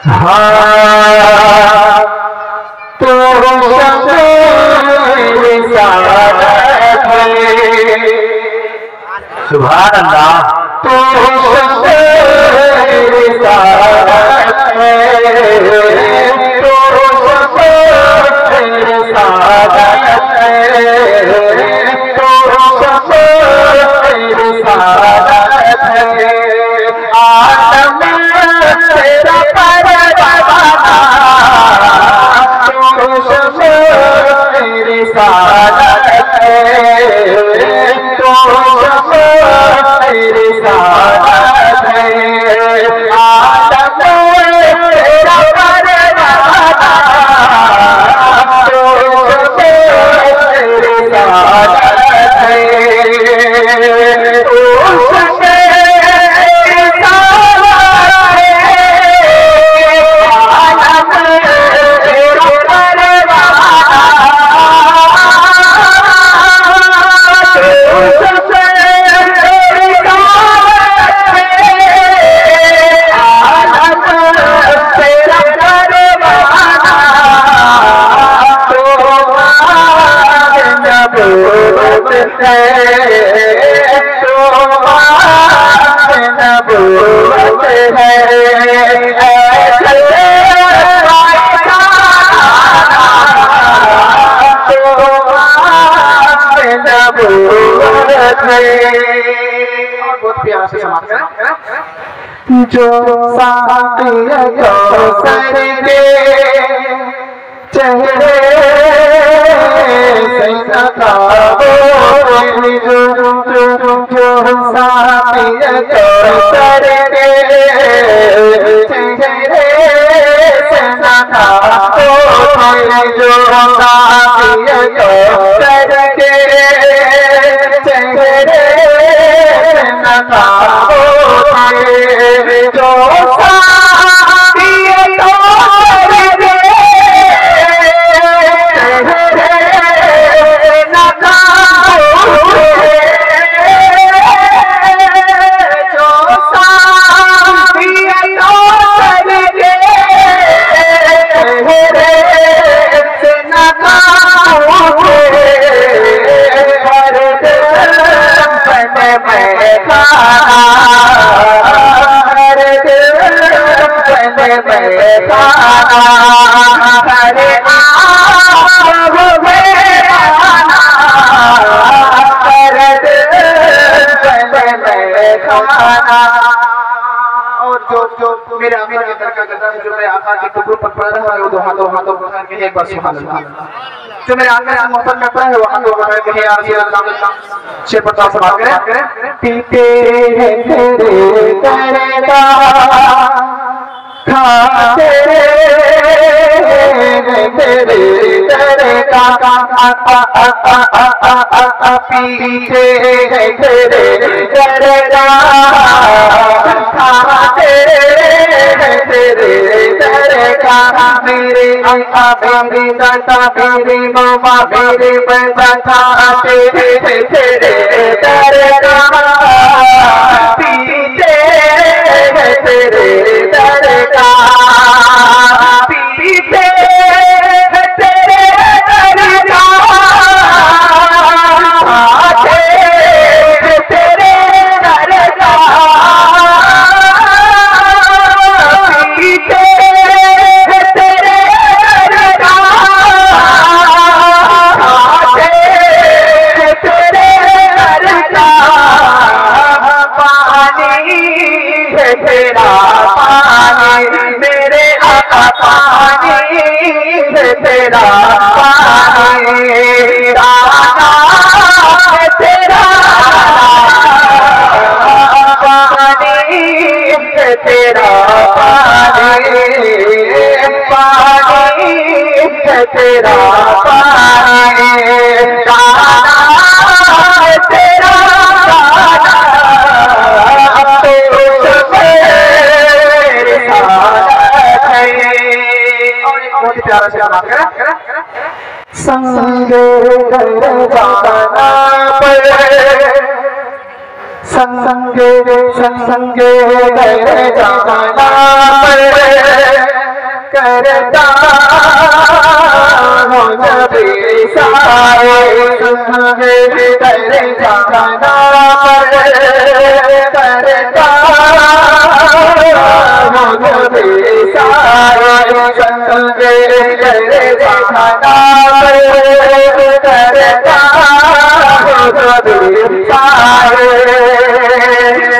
हाँ तो सुभान अल्लाह। तो जो साथिया कौसर के चेहरे से नकाबो जो साथिया कौसर के चेहरे से नकाबो जो साथिया कौसर के चेहरे से नकाबो जो मेरे आका के दर का गदर जो मेरे आका के टुकड़ों पर पड़ रहा है वो दो हाथों उठा के एक बार सुभान अल्लाह। जो मेरे आका से मोहब्बत में पड़ा है वो हाथों उठा के या रसूल अल्लाह शेर पर सवाल करें। पीते हैं तेरे दर का खाते हैं तेरे दर का पीते हैं तेरे दर का खाते तेरे दर का मेरे आका मेरी दाता मेरी मामा मेरे बंदा तेरे तेरे दर का पीते तेरे दर का पीते तेरे दर का खाते तेरे दर का तेरा पानी मेरे आका पानी तेरा पानी दाना तेरा पानी तेरा पानी पानी तेरा पानी दाना तेरा प्यारा से संग जाना संग जाना करता हूँ जब सारे संग तेरे जाना पर करता हूँ जब सारे संग तेरे जाना पर करता हूँ जब सारे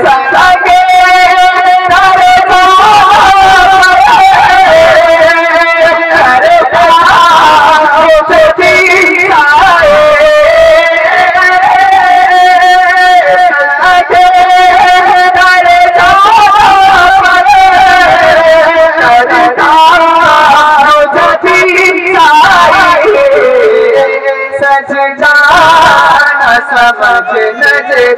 संग समझ नजरे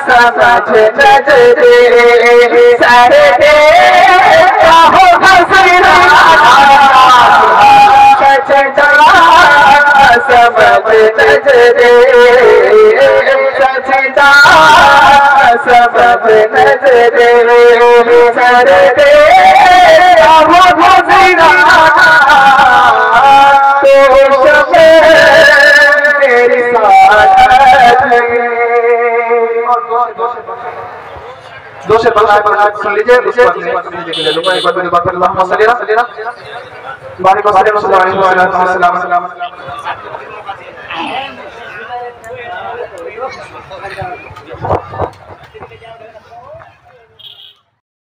समझ नजरे सर दे हो हसीना सचदा समझ नजरे सचदा समझ नजरे सर दे हो हसीना मेरी दो से सुन लीजिए उसके बाद ले लूंगा एक बार मेरी बात अल्लाहुम्मा सल्ली अला बारिक वसल्लम।